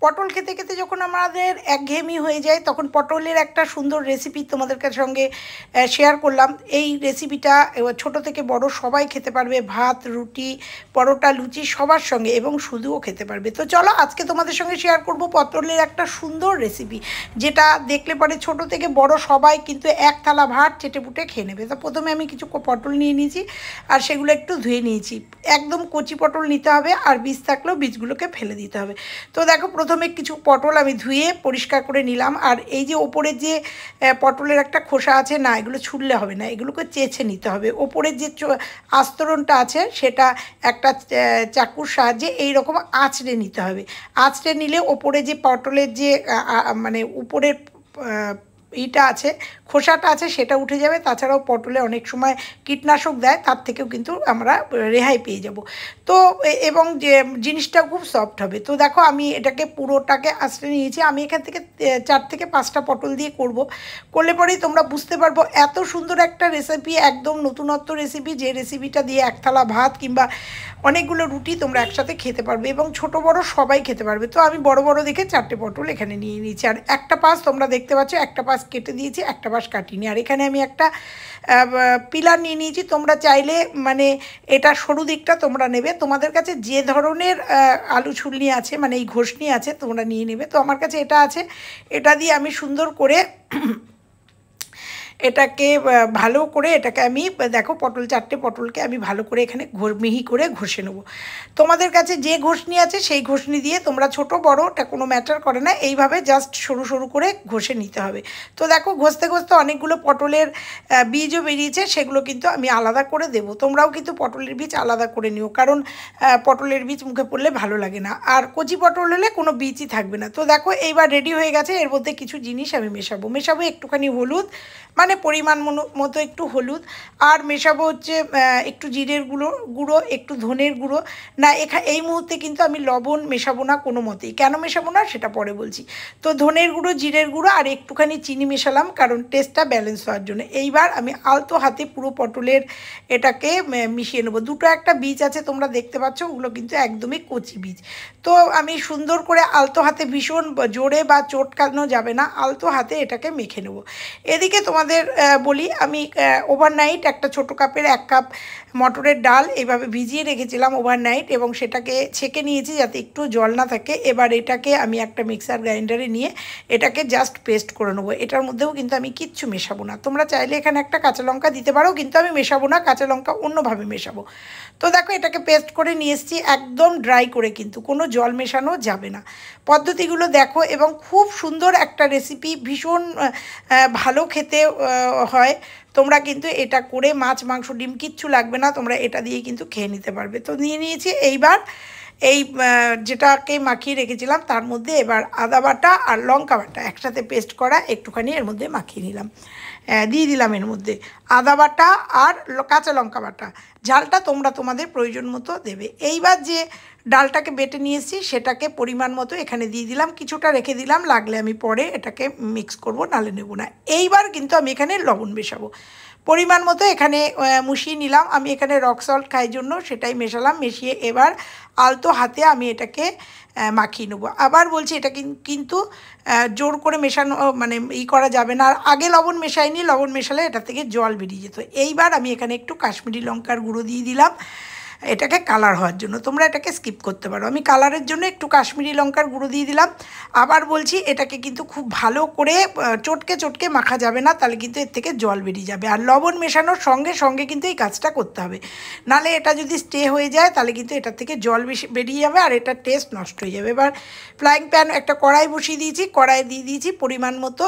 পটল খেতে খেতে যখন আমাদের একঘেয়েমি হয়ে যায় তখন পটলের একটা সুন্দর রেসিপি তোমাদের সঙ্গে শেয়ার করলাম। এই রেসিপিটা ছোট থেকে বড় সবাই খেতে পারবে, ভাত, রুটি, পরোটা, লুচি সবার সঙ্গে, এবং শুধুও খেতে পারবে। তো চলো আজকে তোমাদের সঙ্গে শেয়ার করব পটলের একটা সুন্দর রেসিপি, যেটা দেখলে পরে ছোট থেকে বড় সবাই কিন্তু এক থালা ভাত চেটেপুটে খেয়ে নেবে। তো প্রথমে আমি কিছু পটল নিয়ে নিয়েছি আর সেগুলো একটু ধুয়ে নিয়েছি। একদম কচি পটল নিতে হবে, আর বীজ থাকলেও বীজগুলোকে ফেলে দিতে হবে। তো দেখো প্রথমে কিছু পটল আমি ধুয়ে পরিষ্কার করে নিলাম। আর এই যে ওপরের যে পটলের একটা খোসা আছে না, এগুলো ছুললে হবে না, এগুলোকে চেঁচে নিতে হবে। ওপরের যে আস্তরণটা আছে সেটা একটা চাকুর সাহায্যে এই রকম আঁচড়ে নিতে হবে। আঁচড়ে নিলে ওপরে যে পটলের যে মানে উপরের ইটা আছে, খোসাটা আছে, সেটা উঠে যাবে। তাছাড়াও পটলে অনেক সময় কীটনাশক দেয়, তার থেকেও কিন্তু আমরা রেহাই পেয়ে যাব। তো এবং যে জিনিসটা খুব সফট হবে। তো দেখো আমি এটাকে পুরোটাকে আঁচড়ে নিয়েছি। আমি এখান থেকে 4 থেকে 5টা পটল দিয়ে করলে পরেই তোমরা বুঝতে পারবো এত সুন্দর একটা রেসিপি, একদম নতুনত্ব রেসিপি, যে রেসিপিটা দিয়ে এক থালা ভাত কিংবা অনেকগুলো রুটি তোমরা একসাথে খেতে পারবে, এবং ছোট বড় সবাই খেতে পারবে। তো আমি বড় বড় দেখে 4টে পটল এখানে নিয়ে নিয়েছি। আর একটা পাশ তোমরা দেখতে পাচ্ছ, একটা পাশ কেটে দিয়েছি, একটা পাশ কাটিনি। আর এখানে আমি একটা পিলার নিয়ে নিয়েছি। তোমরা চাইলে মানে এটা সরু দিকটা তোমরা নেবে, তোমাদের কাছে যে ধরনের আলু ছুলনি আছে, মানে এই ঘষনি আছে, তোমরা নিয়ে নেবে। তো আমার কাছে এটা আছে, এটা দিয়ে আমি সুন্দর করে এটাকে ভালো করে এটাকে আমি দেখো 4টে পটলকে আমি ভালো করে এখানে মিহি করে ঘষে নেব। তোমাদের কাছে যে ঘষনি আছে সেই ঘষনি দিয়ে তোমরা ছোট বড় ওটা কোনো ম্যাটার করে না, এইভাবে জাস্ট সরু সরু করে ঘষে নিতে হবে। তো দেখো ঘষতে ঘষতে অনেকগুলো পটলের বীজও বেরিয়েছে, সেগুলো কিন্তু আমি আলাদা করে দেব। তোমরাও কিন্তু পটলের বীজ আলাদা করে নিও, কারণ পটলের বীজ মুখে পড়লে ভালো লাগে না, আর কচি পটল হলে কোনো বীজই থাকবে না। তো দেখো এইবার রেডি হয়ে গেছে। এর মধ্যে কিছু জিনিস আমি মেশাবো একটুখানি হলুদ, মানে পরিমাণ মতো একটু হলুদ, আর মেশাবো হচ্ছে একটু জিরের গুঁড়ো, একটু ধনের গুঁড়ো। না এই মুহূর্তে কিন্তু আমি লবণ মেশাবো না কোনো মতেই। কেন মেশাবো না সেটা পরে বলছি। তো ধনের গুঁড়ো, জিরের গুঁড়ো আর একটুখানি চিনি মেশালাম, কারণ টেস্টটা ব্যালেন্স হওয়ার জন্য। এইবার আমি আলতো হাতে পুরো পটলের এটাকে মিশিয়ে নেবো। দুটো একটা বীজ আছে তোমরা দেখতে পাচ্ছ, ওগুলো কিন্তু একদমই কচি বীজ। তো আমি সুন্দর করে আলতো হাতে, ভীষণ জোরে বা চটকানো যাবে না, আলতো হাতে এটাকে মেখে নেবো। এদিকে তোমাদের বলি, আমি ওভারনাইট একটা ছোটো কাপের 1 কাপ মটরের ডাল এইভাবে ভিজিয়ে রেখেছিলাম ওভারনাইট, এবং সেটাকে ছেঁকে নিয়েছি যাতে একটু জল না থাকে। এবার এটাকে আমি একটা মিক্সার গ্রাইন্ডারে নিয়ে এটাকে জাস্ট পেস্ট করে নেবো। এটার মধ্যেও কিন্তু আমি কিচ্ছু মেশাবো না। তোমরা চাইলে এখানে একটা কাঁচা লঙ্কা দিতে পারো, কিন্তু আমি মেশাবো না, কাঁচা লঙ্কা অন্যভাবে মেশাবো। তো দেখো এটাকে পেস্ট করে নিয়ে এসেছি, একদম ড্রাই করে, কিন্তু কোনো জল মেশানো যাবে না। পদ্ধতিগুলো দেখো, এবং খুব সুন্দর একটা রেসিপি, ভীষণ ভালো খেতে হয়। তোমরা কিন্তু এটা করে মাছ, মাংস, ডিম কিচ্ছু লাগবে না, তোমরা এটা দিয়ে কিন্তু খেয়ে নিতে পারবে। তো নিয়ে নিয়েছি। এইবার এই যেটাকে মাখিয়ে রেখেছিলাম তার মধ্যে এবার আদা বাটা আর লঙ্কা বাটা একসাথে পেস্ট করা একটুখানি এর মধ্যে মাখিয়ে নিলাম, দিয়ে দিলাম এর মধ্যে আদা বাটা আর কাঁচা লঙ্কা বাটা। ঝালটা তোমরা তোমাদের প্রয়োজন মতো দেবে। এইবার যে ডালটাকে বেটে নিয়েছি সেটাকে পরিমাণ মতো এখানে দিয়ে দিলাম, কিছুটা রেখে দিলাম, লাগলে আমি পরে এটাকে মিক্স করব, নালে নেব না। এইবার কিন্তু আমি এখানে লবণ মেশাবো পরিমাণ মতো, এখানে মিশিয়ে নিলাম। আমি এখানে রক সল্ট খাই জন্য সেটাই মেশালাম। মিশিয়ে এবার আলতো হাতে আমি এটাকে মাখিয়ে নেবো। আবার বলছি, এটা কিন্তু জোর করে মেশানো মানে করা যাবে না। আর আগে লবণ মেশাইনি, লবণ মেশালে এটা থেকে জল বেরিয়ে যেত। এইবার আমি এখানে একটু কাশ্মীরি লঙ্কার গুঁড়ো দিয়ে দিলাম এটাকে কালার হওয়ার জন্য। তোমরা এটাকে স্কিপ করতে পারো, আমি কালারের জন্য একটু কাশ্মীরি লঙ্কার গুঁড়ো দিয়ে দিলাম। আবার বলছি, এটাকে কিন্তু খুব ভালো করে চটকে চটকে মাখা যাবে না, তাহলে কিন্তু এর থেকে জল বেরিয়ে যাবে। আর লবণ মেশানোর সঙ্গে সঙ্গে কিন্তু এই কাজটা করতে হবে, নাহলে এটা যদি স্টে হয়ে যায় তাহলে কিন্তু এটার থেকে জল বেশি বেরিয়ে যাবে আর এটার টেস্ট নষ্ট হয়ে যাবে। এবার ফ্রাইং প্যান একটা কড়াই বসিয়ে দিয়েছি, কড়াই দিয়ে দিয়েছি পরিমাণ মতো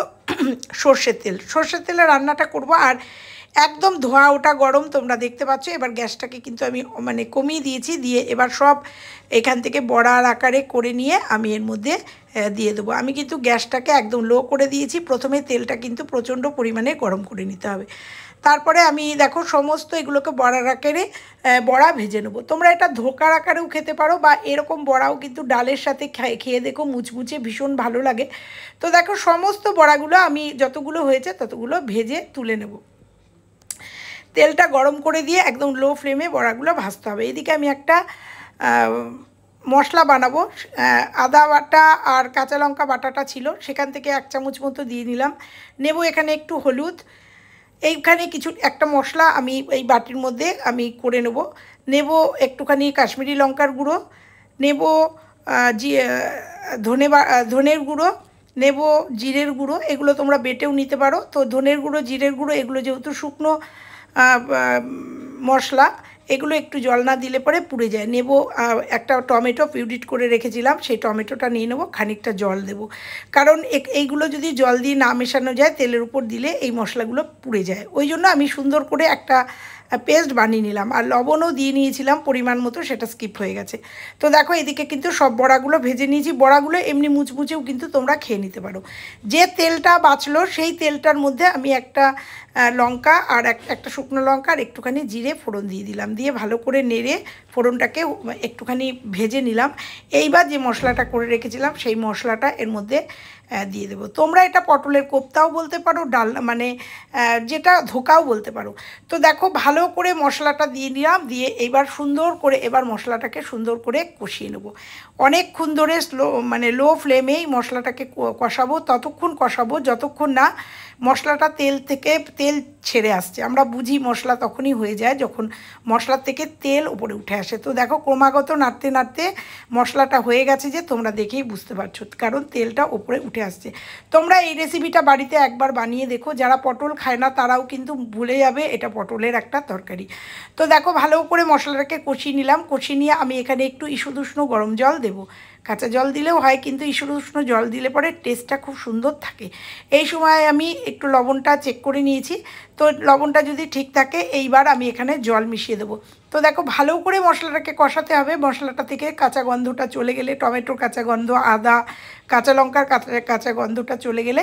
সর্ষের তেল। সর্ষের তেলে রান্নাটা করব, আর একদম ধোয়া ওটা গরম, তোমরা দেখতে পাচ্ছ। এবার গ্যাসটাকে কিন্তু আমি মানে কমিয়ে দিয়েছি, দিয়ে এবার সব এখান থেকে বড়ার আকারে করে নিয়ে আমি এর মধ্যে দিয়ে দেবো। আমি কিন্তু গ্যাসটাকে একদম লো করে দিয়েছি। প্রথমে তেলটা কিন্তু প্রচণ্ড পরিমাণে গরম করে নিতে হবে। তারপরে আমি দেখো সমস্ত এগুলোকে বড়ার আকারে বড়া ভেজে নেবো। তোমরা এটা ধোকার আকারেও খেতে পারো, বা এরকম বড়াও কিন্তু ডালের সাথে খেয়ে দেখো, মুচমুচে ভীষণ ভালো লাগে। তো দেখো সমস্ত বড়াগুলো আমি যতগুলো হয়েছে ততগুলো ভেজে তুলে নেব। তেলটা গরম করে দিয়ে একদম লো ফ্লেমে বড়াগুলো ভাজতে হবে। এদিকে আমি একটা মশলা বানাবো। আদা বাটা আর কাঁচা লঙ্কা বাটাটা ছিল, সেখান থেকে 1 চামচ মতো দিয়ে নিলাম। নেব এখানে একটু হলুদ। এইখানে কিছু একটা মশলা আমি এই বাটির মধ্যে আমি করে নেব। নেব একটুখানি কাশ্মীরি লঙ্কার গুঁড়ো, নেব ধনের গুঁড়ো, নেব জিরের গুঁড়ো। এগুলো তোমরা বেটেও নিতে পারো। তো ধনের গুঁড়ো, জিরের গুঁড়ো এগুলো যেহেতু শুকনো মশলা, এগুলো একটু জল না দিলে পরে পুড়ে যায়। নেব একটা টমেটো পিউরিট করে রেখেছিলাম, সেই টমেটোটা নিয়ে নেবো, খানিকটা জল দেব, কারণ এইগুলো যদি জল দিয়ে না মেশানো যায় তেলের উপর দিলে এই মশলাগুলো পুড়ে যায়। ওই জন্য আমি সুন্দর করে একটা পেস্ট বানিয়ে নিলাম। আর লবণও দিয়ে নিয়েছিলাম পরিমাণ মতো, সেটা স্কিপ হয়ে গেছে। তো দেখো এদিকে কিন্তু সব বড়াগুলো ভেজে নিয়েছি। বড়াগুলো এমনি মুচমুচেও কিন্তু তোমরা খেয়ে নিতে পারো। যে তেলটা বাঁচলো সেই তেলটার মধ্যে আমি একটা লঙ্কা আর একটা শুকনো লঙ্কা আর একটুখানি জিরে ফোড়ন দিয়ে দিলাম। দিয়ে ভালো করে নেড়ে ফোড়নটাকে একটুখানি ভেজে নিলাম। এইবার যে মশলাটা করে রেখেছিলাম সেই মশলাটা এর মধ্যে দিয়ে দেবো। তোমরা এটা পটলের কোপ্তাও বলতে পারো, মানে যেটা ধোকাও বলতে পারো। তো দেখো ভালো করে মশলাটা দিয়ে নিলাম। দিয়ে এইবার সুন্দর করে মশলাটাকে সুন্দর করে কষিয়ে নেবো। অনেকক্ষণ ধরে লো ফ্লেমেই মশলাটাকে কষাবো। ততক্ষণ কষাবো যতক্ষণ না মশলাটা তেল ছেড়ে আসছে। আমরা বুঝি মশলা তখনই হয়ে যায় যখন মশলার থেকে তেল উপরে উঠে আসে। তো দেখো ক্রমাগত নাড়তে নাড়তে মশলাটা হয়ে গেছে, যে তোমরা দেখেই বুঝতে পারছো, কারণ তেলটা উপরে উঠে আসছে। তোমরা এই রেসিপিটা বাড়িতে একবার বানিয়ে দেখো। যারা পটল খায় না তারাও কিন্তু ভুলে যাবে এটা পটলের একটা তরকারি। তো দেখো ভালো করে মশলাটাকে কষিয়ে নিলাম। কষিয়ে নিয়ে আমি এখানে একটু ঈষদুষ্ণ গরম জল দেবো। কাঁচা জল দিলেও হয়, কিন্তু ঈষদুষ্ণ জল দিলে পরে টেস্টটা খুব সুন্দর থাকে। এই সময় আমি একটু লবণটা চেক করে নিয়েছি। তো লবণটা যদি ঠিক থাকে এইবার আমি এখানে জল মিশিয়ে দেবো। তো দেখো ভালো করে মশলাটাকে কষাতে হবে। মশলাটা থেকে কাঁচা গন্ধটা চলে গেলে, টমেটোর কাঁচা গন্ধ, আদা কাঁচা লঙ্কার কাঁচা গন্ধটা চলে গেলে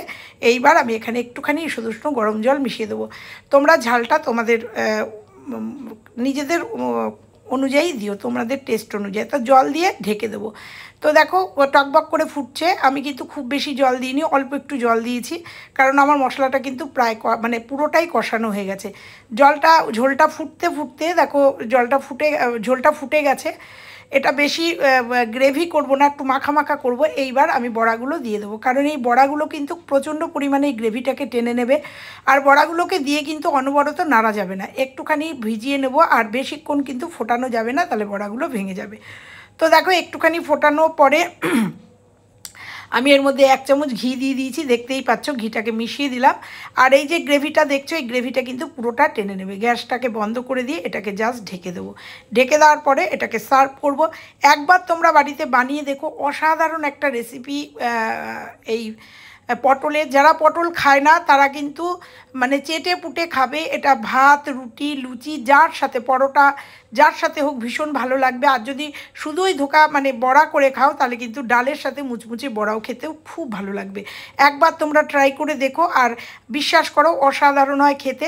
এইবার আমি এখানে একটুখানি ঈষদুষ্ণ গরম জল মিশিয়ে দেবো। তোমরা ঝালটা তোমাদের নিজেদের অনুযায়ী দিও, তোমাদের টেস্ট অনুযায়ী। তো জল দিয়ে ঢেকে দেবো। তো দেখো টকবক করে ফুটছে। আমি কিন্তু খুব বেশি জল দিইনি, অল্প একটু জল দিয়েছি, কারণ আমার মশলাটা কিন্তু প্রায় পুরোটাই কষানো হয়ে গেছে। ঝোলটা ফুটতে ফুটতে দেখো ঝোলটা ফুটে গেছে। এটা বেশি গ্রেভি করব না, একটু মাখা মাখা করব। এইবার আমি বড়াগুলো দিয়ে দেবো, কারণ এই বড়াগুলো কিন্তু প্রচণ্ড পরিমাণে এই গ্রেভিটাকে টেনে নেবে। আর বড়াগুলোকে দিয়ে কিন্তু অনবরত নাড়া যাবে না, একটুখানি ভিজিয়ে নেব। আর বেশিক্ষণ কিন্তু ফোটানো যাবে না, তাহলে বড়াগুলো ভেঙে যাবে। তো দেখো একটুখানি ফোটানোর পরে আমি এর মধ্যে 1 চামচ ঘি দিয়ে দিয়েছি, দেখতেই পাচ্ছ। ঘিটাকে মিশিয়ে দিলাম। আর এই যে গ্রেভিটা দেখছো, এই গ্রেভিটা কিন্তু পুরোটা টেনে নেবে। গ্যাসটাকে বন্ধ করে দিয়ে এটাকে জাস্ট ঢেকে দেবো। ঢেকে দেওয়ার পরে এটাকে সার্ভ করব। একবার তোমরা বাড়িতে বানিয়ে দেখো, অসাধারণ একটা রেসিপি। এই পটলের, যারা পটল খায় না তারা কিন্তু চেটে পুটে খাবে। এটা ভাত, রুটি, লুচি, যার সাথে পরোটা, যার সাথে হোক ভীষণ ভালো লাগবে। আর যদি শুধুই ধোকা বড়া করে খাও, তাহলে কিন্তু ডালের সাথে মুচমুচে বড়াও খেতেও খুব ভালো লাগবে। একবার তোমরা ট্রাই করে দেখো, আর বিশ্বাস করো অসাধারণ হয় খেতে।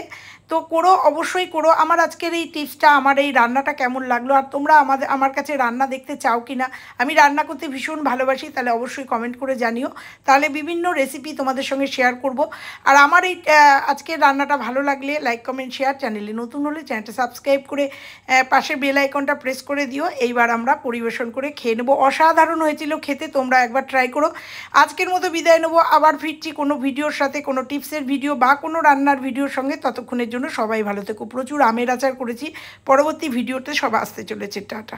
তো করো, অবশ্যই করো। আমার আজকের এই টিপসটা, আমার এই রান্নাটা কেমন লাগলো, আর তোমরা আমার কাছে রান্না দেখতে চাও কি না? আমি রান্না করতে ভীষণ ভালোবাসি, তাহলে অবশ্যই কমেন্ট করে জানিও। তাহলে বিভিন্ন রেসিপি তোমাদের সঙ্গে শেয়ার করব। আর আমার এই আজকের রান্নাটা ভালো লাগলে লাইক, কমেন্ট, শেয়ার। চ্যানেলে নতুন হলে চ্যানেলটা সাবস্ক্রাইব করে পাশের বেল আইকনটা প্রেস করে দিও। এইবার আমরা পরিবেশন করে খেয়ে নেবো। অসাধারণ হয়েছিল খেতে, তোমরা একবার ট্রাই করো। আজকের মতো বিদায় নেবো, আবার ফিরছি কোনো ভিডিওর সাথে, কোনো টিপসের ভিডিও বা কোনো রান্নার ভিডিওর সঙ্গে। ততক্ষণের জন্য সবাই ভালো থেকো। প্রচুর আমের আচার করেছি, পরবর্তী ভিডিওতে সব আসতে চলেছে। টাটা।